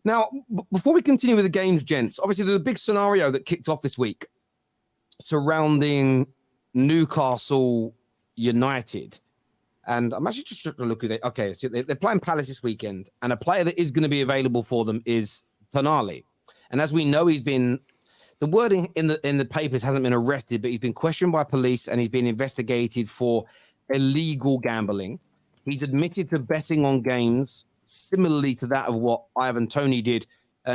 Now, before we continue with the games, gents, obviously there's a big scenario that kicked off this week surrounding Newcastle United. And I'm actually just trying to look at it. Okay, so they're playing Palace this weekend, and a player that is going to be available for them is Tonali. And as we know, the wording in the papers hasn't been arrested, but he's been questioned by police and he's been investigated for illegal gambling. He's admitted to betting on games similarly to that of what Ivan Toney did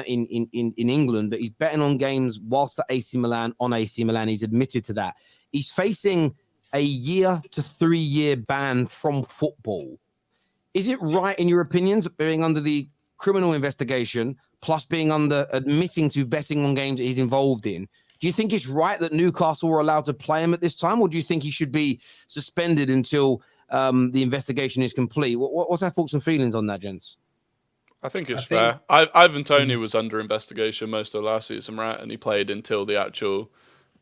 in England, that he's betting on games whilst at AC Milan on AC Milan. He's admitted to that. He's facing a 1 to 3 year ban from football. Is it right, in your opinions, being under the criminal investigation plus being under admitting to betting on games that he's involved in? Do you think it's right that Newcastle were allowed to play him at this time, or do you think he should be suspended until the investigation is complete? What's our thoughts and feelings on that, gents? I think it's fair. Ivan Toney was under investigation most of last season, right? And he played until the actual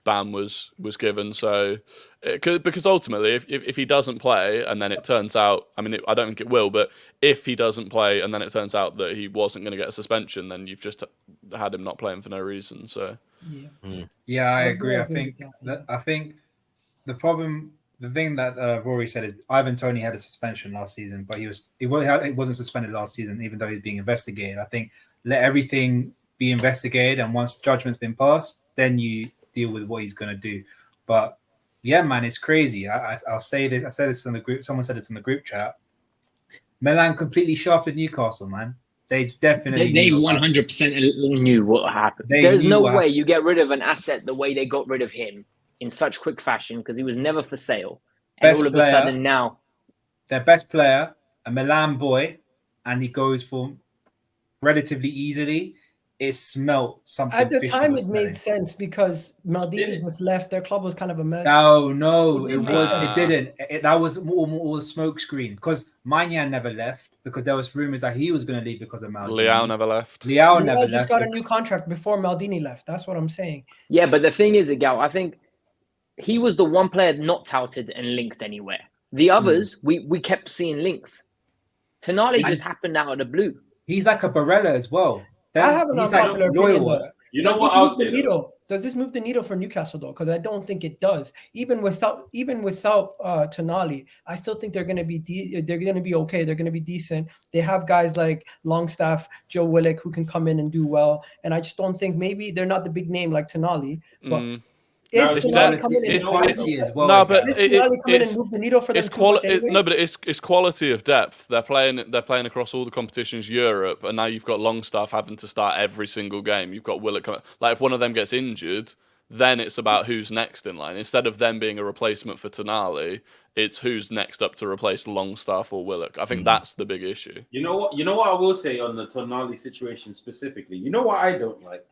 ban was given. So, because ultimately, if he doesn't play and then it turns out, I mean, I don't think it will, but if he doesn't play and then it turns out that he wasn't going to get a suspension, then you've just had him not playing for no reason. So, yeah, I agree. I think the thing that Rory said is Ivan Toney had a suspension last season, but he wasn't suspended last season, even though he was being investigated. I think let everything be investigated, and once judgment's been passed, then you deal with what he's going to do. But yeah, man, it's crazy. I'll say this. I said this in the group. Someone said it's in the group chat. Milan completely shafted Newcastle, man. They definitely they 100% knew what happened. There's no way you get rid of an asset the way they got rid of him in such quick fashion, because he was never for sale. And best all of player, a sudden now, their best player, a Milan boy, and he goes for relatively easily. It smelt something. At the time, it made sense because Maldini just left. Their club was kind of a mess. No, it didn't. That was all the smoke screen, because Maignan never left, because there was rumors that he was going to leave because of Maldini. Leao never left. Leao never just got a new contract before Maldini left. That's what I'm saying. Yeah, but the thing is, Gal, I think he was the one player not touted and linked anywhere. The others, we kept seeing links. Tonali just happened out of the blue. He's like a Barella as well. I have an unpopular opinion. You know what I'll say? Does this move the needle for Newcastle though? Because I don't think it does. Even without Tonali, I still think they're going to be okay. They're going to be decent. They have guys like Longstaff, Joe Willock, who can come in and do well. And I just don't think, maybe they're not the big name like Tonali, but. It's quality of depth. They're playing across all the competitions Europe, and now you've got Longstaff having to start every single game. You've got Willock. Like, if one of them gets injured, then it's about who's next in line. Instead of them being a replacement for Tonali, it's who's next up to replace Longstaff or Willock. I think that's the big issue. You know what I will say on the Tonali situation specifically. You know what I don't like?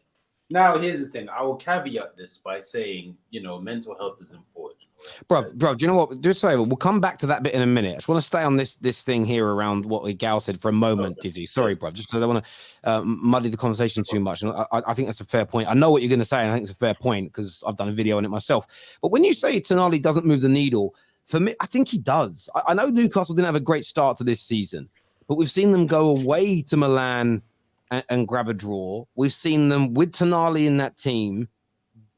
Now, here's the thing. I will caveat this by saying, mental health is important. Bro, do you know what? Do us a favor. We'll come back to that bit in a minute. I just want to stay on this thing here around what Gal said for a moment, Dizzy. Sorry, bro. Just because I don't want to muddy the conversation too much. And I think that's a fair point. I know what you're going to say, and I think it's a fair point because I've done a video on it myself. But when you say Tonali doesn't move the needle, for me, I think he does. I know Newcastle didn't have a great start to this season, but we've seen them go away to Milan and grab a draw. We've seen them with Tonali in that team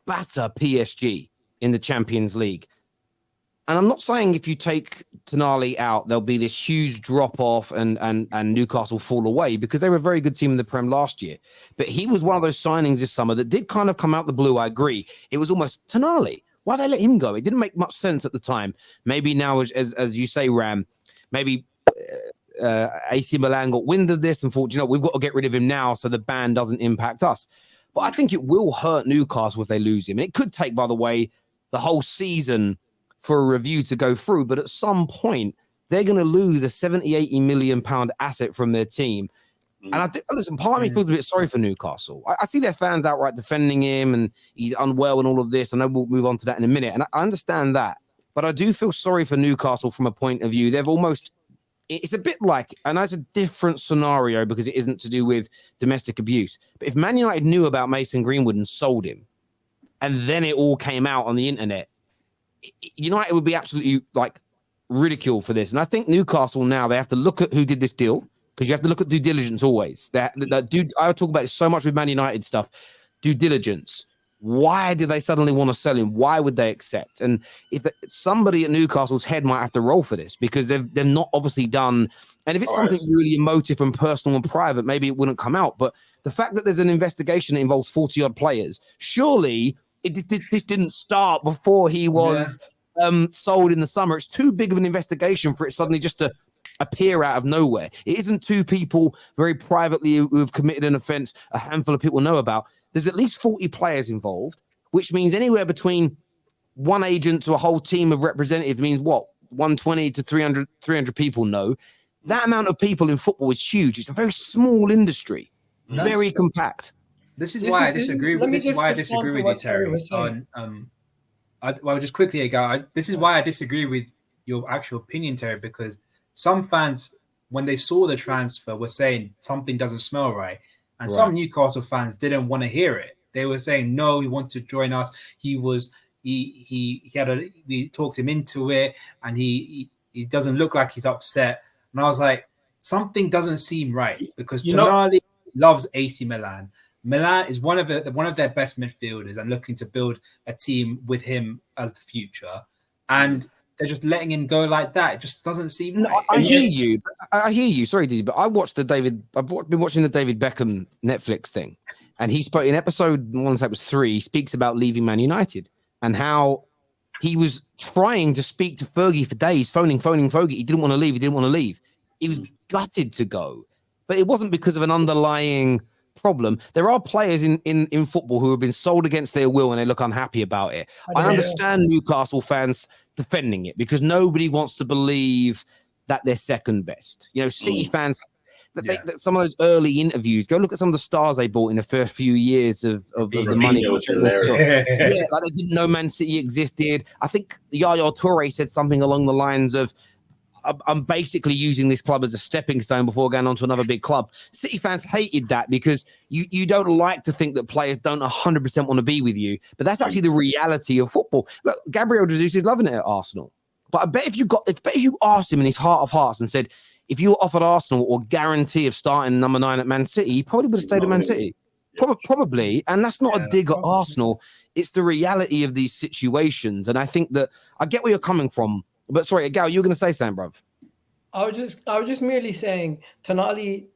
batter PSG in the Champions League. And I'm not saying if you take Tonali out, there'll be this huge drop off and Newcastle fall away, because they were a very good team in the Prem last year. But he was one of those signings this summer that did kind of come out the blue. I agree. It was almost Tonali. Why they let him go? It didn't make much sense at the time. Maybe now, as you say, Ram, maybe AC Milan got wind of this and thought, we've got to get rid of him now so the ban doesn't impact us. But I think it will hurt Newcastle if they lose him. And it could take, by the way, the whole season for a review to go through. But at some point, they're going to lose a 70, 80 million pound asset from their team. And I think, listen, part of me feels a bit sorry for Newcastle. I see their fans outright defending him and he's unwell and all of this. I know we'll move on to that in a minute. And I understand that. But I do feel sorry for Newcastle from a point of view. It's a bit like, and that's a different scenario because it isn't to do with domestic abuse. But if Man United knew about Mason Greenwood and sold him, and then it all came out on the internet, United would be absolutely ridiculed for this. And I think Newcastle now, they have to look at who did this deal. because you have to look at due diligence always. That dude, I talk about it so much with Man United stuff. Due diligence. Why did they suddenly want to sell him? Why would they accept? And if somebody at Newcastle's head might have to roll for this, because they've not obviously done. And if it's something really emotive and personal and private, maybe it wouldn't come out. But the fact that there's an investigation that involves 40 odd players, surely this didn't start before he was sold in the summer. It's too big of an investigation for it suddenly just to appear out of nowhere. It isn't two people very privately who have committed an offense a handful of people know about. There's at least 40 players involved, which means anywhere between one agent to a whole team of representatives means what? 120 to 300 people know. That amount of people in football is huge. It's a very small industry, very compact. This is why I disagree with you, Terry. Just quickly, Agal, this is why I disagree with your actual opinion, Terry, because some fans, when they saw the transfer, were saying something doesn't smell right. And some Newcastle fans didn't want to hear it. They were saying, no, he wanted to join us. We talked him into it, and he doesn't look like he's upset. And I was like, something doesn't seem right, because Tonali loves AC Milan. Milan is one of their best midfielders and looking to build a team with him as the future. And they're just letting him go like that. It just doesn't seem right. I hear you. I hear you. Sorry, Didi, but I've been watching the David Beckham Netflix thing, and he spoke in episode 1, that was 3, he speaks about leaving Man United and how he was trying to speak to Fergie for days, phoning Fergie. He didn't want to leave. He was gutted to go, but it wasn't because of an underlying problem. There are players in football who have been sold against their will and they look unhappy about it. I understand Newcastle fans defending it because nobody wants to believe that they're second best. City fans, that some of those early interviews, go look at some of the stars they bought in the first few years of the money. Like they didn't know Man City existed. I think Yaya Toure said something along the lines of, I'm basically using this club as a stepping stone before going on to another big club. City fans hated that because you don't like to think that players don't 100% want to be with you, but that's actually the reality of football. Look, Gabriel Jesus is loving it at Arsenal, but I bet if you asked him in his heart of hearts and said, if you were offered Arsenal or guarantee of starting number 9 at Man City, he probably would have stayed at Man City. Probably, and that's not a dig at Arsenal. It's the reality of these situations, and I think that I get where you're coming from. But sorry, Gal, you were going to say something, bruv. I was just merely saying Tonali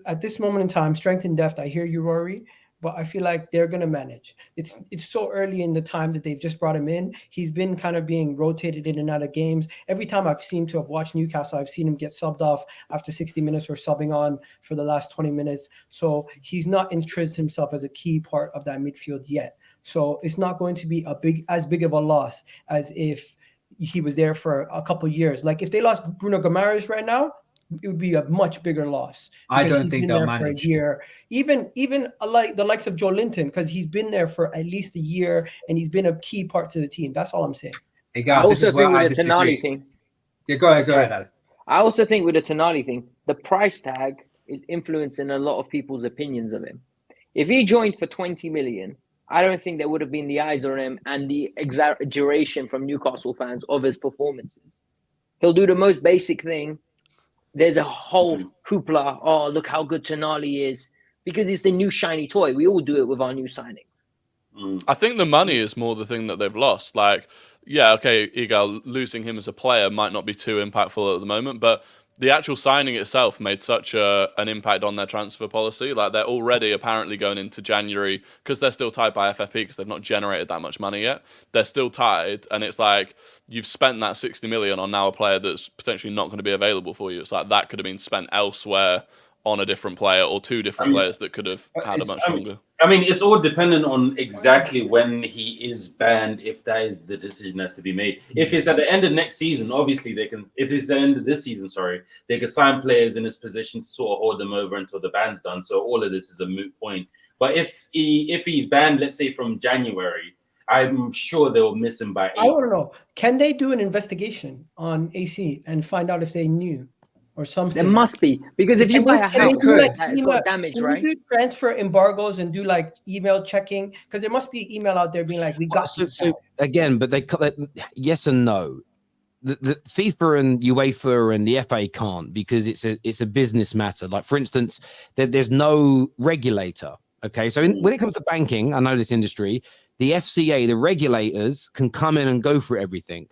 at this moment in time, strength and depth. I hear you, Rory, but I feel like they're going to manage. It's so early in the time that they've just brought him in. He's been kind of being rotated in and out of games. Every time I've seemed to have watched Newcastle, I've seen him get subbed off after 60 minutes or subbing on for the last 20 minutes. So he's not entrenched himself as a key part of that midfield yet. So it's not going to be as big of a loss as if he was there for a couple of years. Like if they lost Bruno Guimaraes right now, it would be a much bigger loss. I don't think they'll manage. For a year. Even like the likes of Joe Linton, because he's been there for at least a year and he's been a key part to the team. That's all I'm saying. Hey, God, I also think with the Tonali thing. Yeah, go ahead. I also think with the Tonali thing, the price tag is influencing a lot of people's opinions of him. If he joined for 20 million, I don't think there would have been the eyes on him and the exaggeration from Newcastle fans of his performances. He'll do the most basic thing. There's a whole hoopla. Oh, look how good Tonali is. Because he's the new shiny toy. We all do it with our new signings. I think the money is more the thing that they've lost. Like, yeah, okay, Igal, losing him as a player might not be too impactful at the moment, but the actual signing itself made such an impact on their transfer policy. Like they're already apparently going into January because they're still tied by FFP because they've not generated that much money yet. They're still tied, and it's like you've spent that 60 million on now a player that's potentially not going to be available for you. It's like that could have been spent elsewhere on a different player or two different players that could have had a much longer. It's all dependent on exactly when he is banned, if that is the decision that's to be made. If it's at the end of next season, obviously they can, if it's the end of this season, they can sign players in his position to sort of hold them over until the ban's done. So all of this is a moot point. But if he's banned, let's say from January, I'm sure they'll miss him by April. I want to know, can they do an investigation on AC and find out if they knew? Or something. There must be, because if you buy a house that's got damage, right? Do transfer embargoes and do like email checking, because there must be email out there being like, "We got." So again, but they yes and no. the FIFA and UEFA and the FA can't, because it's a business matter. Like, for instance, there's no regulator. Okay, so when it comes to banking, I know this industry, the FCA, the regulators, can come in and go for everything.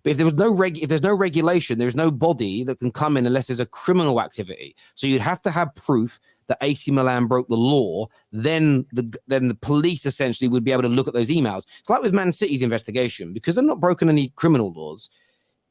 But if there's no regulation, there's no body that can come in unless there's a criminal activity. So you'd have to have proof that AC Milan broke the law. Then the police essentially would be able to look at those emails. It's like with Man City's investigation, because they're not broken any criminal laws.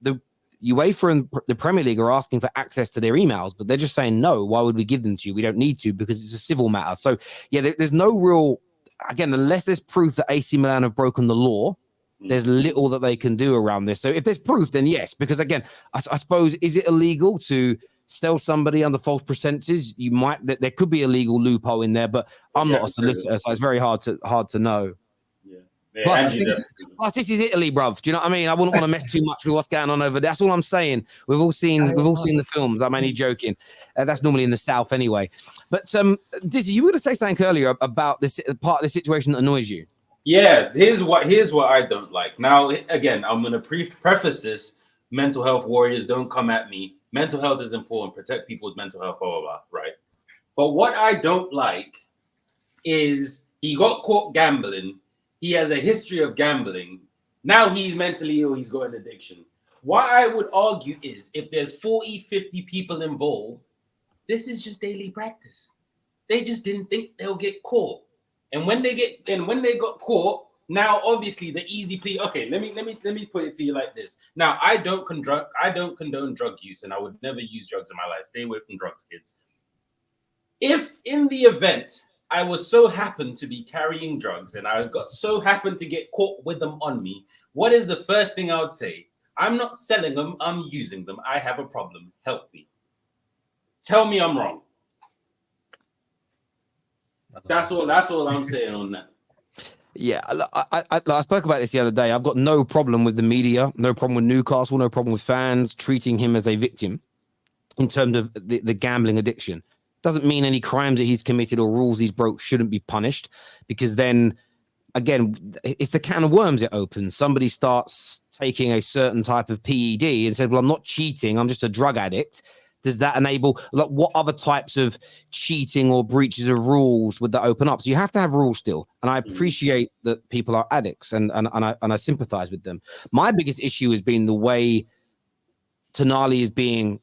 The UEFA and the Premier League are asking for access to their emails, but they're just saying, no, why would we give them to you? We don't need to, because it's a civil matter. So yeah, there's no real, again, unless there's proof that AC Milan have broken the law, there's little that they can do around this. So if there's proof, then yes, because again, I suppose, is it illegal to sell somebody under false pretenses? You might, there could be a legal loophole in there, but I'm not a solicitor, so it's very hard to know. Plus, this is Italy, bruv. Do you know what I mean? I wouldn't want to mess too much with what's going on over there. That's all I'm saying. We've all seen the films. I'm only joking. That's normally in the south anyway. But Dizzy, you were going to say something earlier about this part of the situation that annoys you. Yeah, here's what I don't like. Now, again, I'm going to preface this. Mental health warriors, don't come at me. Mental health is important. Protect people's mental health, blah, blah, blah, right? But what I don't like is he got caught gambling. He has a history of gambling. Now he's mentally ill. He's got an addiction. What I would argue is, if there's 40, 50 people involved, this is just daily practice. They just didn't think they'll get caught. And when they got caught, now obviously the easy plea. Okay, let me put it to you like this. Now, I don't condone drug use, and I would never use drugs in my life. Stay away from drugs, kids. If in the event I was so happened to be carrying drugs and I got so happened to get caught with them on me, what is the first thing I would say? I'm not selling them, I'm using them. I have a problem. Help me. Tell me I'm wrong. That's all I'm saying on that. Yeah, I spoke about this the other day. I've got no problem with the media, no problem with Newcastle, no problem with fans treating him as a victim in terms of the gambling addiction. Doesn't mean any crimes that he's committed or rules he's broke shouldn't be punished, because then, again, it's the can of worms it opens. Somebody starts taking a certain type of PED and said, well, I'm not cheating, I'm just a drug addict. Does that enable, like, what other types of cheating or breaches of rules would that open up? So you have to have rules still. And I appreciate that people are addicts, and I sympathize with them. My biggest issue has been the way Tonali is being,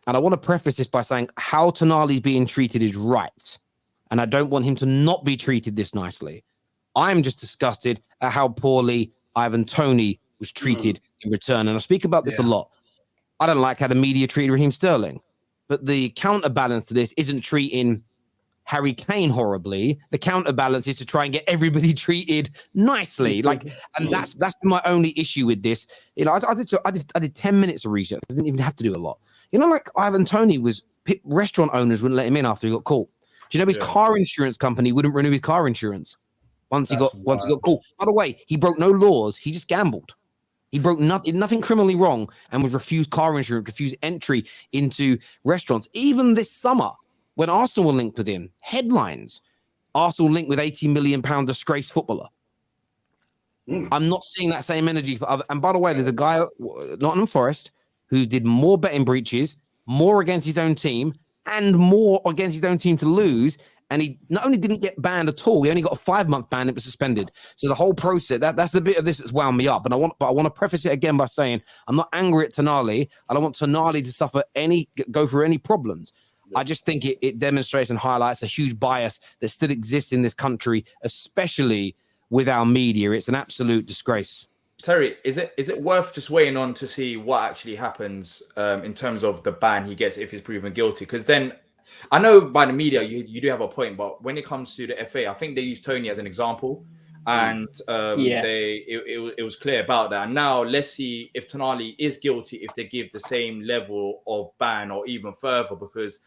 and I want to preface this by saying how Tonali is being treated is right. And I don't want him to not be treated this nicely. I'm just disgusted at how poorly Ivan Toney was treated in return. And I speak about this a lot. I don't like how the media treated Raheem Sterling, but the counterbalance to this isn't treating Harry Kane horribly. The counterbalance is to try and get everybody treated nicely. Like, and that's my only issue with this. You know, I did 10 minutes of research. I didn't even have to do a lot. You know, like Ivan Toney was, restaurant owners wouldn't let him in after he got caught. Do you know his car insurance company wouldn't renew his car insurance once he got caught? By the way, he broke no laws. He just gambled. He broke nothing criminally wrong and was refused car insurance, refused entry into restaurants. Even this summer, when Arsenal were linked with him, headlines, Arsenal linked with £80 million disgraced footballer. I'm not seeing that same energy for other. And by the way, there's a guy at Nottingham Forest who did more betting breaches, more against his own team, and more against his own team to lose. And he not only didn't get banned at all, he only got a 5-month ban. It was suspended. So the whole process, that's the bit of this that's wound me up. But I want to preface it again by saying I'm not angry at Tonali. I don't want Tonali to go through any problems. I just think it demonstrates and highlights a huge bias that still exists in this country, especially with our media. It's an absolute disgrace. Terry, is it worth just waiting on to see what actually happens in terms of the ban he gets if he's proven guilty? Because then, I know by the media you do have a point, but when it comes to the FA, I think they use Toney as an example, and it was clear about that. And now let's see if Tonali is guilty, if they give the same level of ban or even further. Because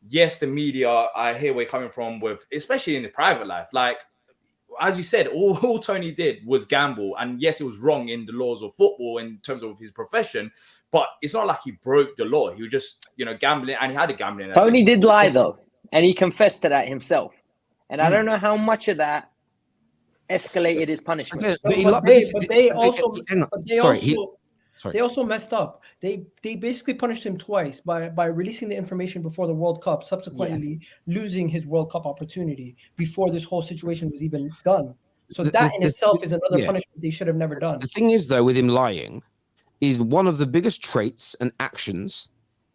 yes, the media, I hear where you're coming from with, especially in the private life, like, as you said, all Toney did was gamble. And yes, it was wrong in the laws of football in terms of his profession, but it's not like he broke the law. He was just, gambling, and he had a gambling. Toney did lie, though, and he confessed to that himself. And I don't know how much of that escalated his punishment. They also Sorry. They also messed up. They basically punished him twice by releasing the information before the World Cup, subsequently losing his World Cup opportunity before this whole situation was even done. So that in itself is another punishment they should have never done. The thing is, though, with him lying, is one of the biggest traits and actions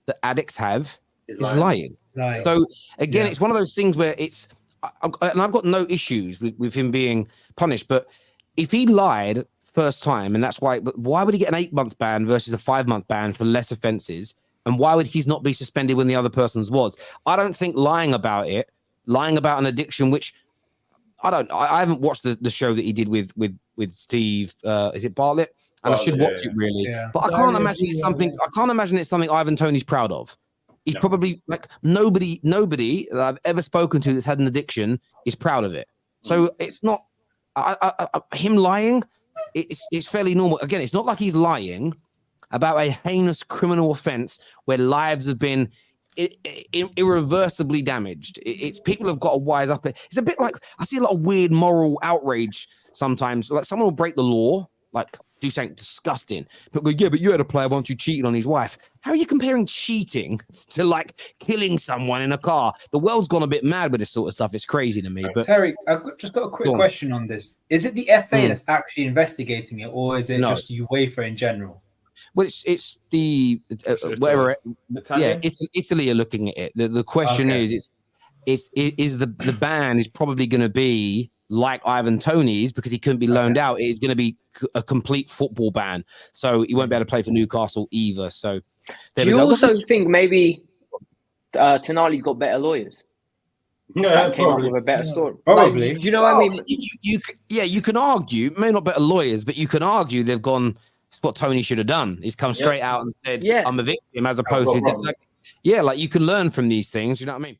that addicts have is lying. So again, it's one of those things where and I've got no issues with him being punished, but if he lied first time, and that's why, but why would he get an 8-month ban versus a 5-month ban for less offenses? And why would he not be suspended when the other person's was? I don't think lying about an addiction, which I haven't watched the show that he did with Steve, is it Bartlett? And I should watch it really, but I can't imagine it's something. I can't imagine it's something Ivan Toney's proud of. He's probably like nobody that I've ever spoken to that's had an addiction is proud of it. So it's not him lying. It's fairly normal. Again, it's not like he's lying about a heinous criminal offense where lives have been irreversibly damaged. It's people have got to wise up. It's a bit like I see a lot of weird moral outrage sometimes. Like someone will break the law, like do something disgusting, but go, but you had a player once you cheated on his wife. How are you comparing cheating to like killing someone in a car? The world's gone a bit mad with this sort of stuff. It's crazy to me. But Terry, I've just got a quick question on this. Is it the FA that's actually investigating it, or is it just UEFA in general? Well, it's the whatever. It's Italy are looking at it. The question is the ban is probably going to be like Ivan Toney's because he couldn't be loaned out. It is going to be a complete football ban, so he won't be able to play for Newcastle either. So do you also think maybe Tonali's got better lawyers? Yeah, came up with a better story. Probably. Like, do you know what I mean? You can argue, maybe not better lawyers, but you can argue they've gone. What Toney should have done is come straight out and said, "I'm a victim," as opposed to like you can learn from these things. You know what I mean?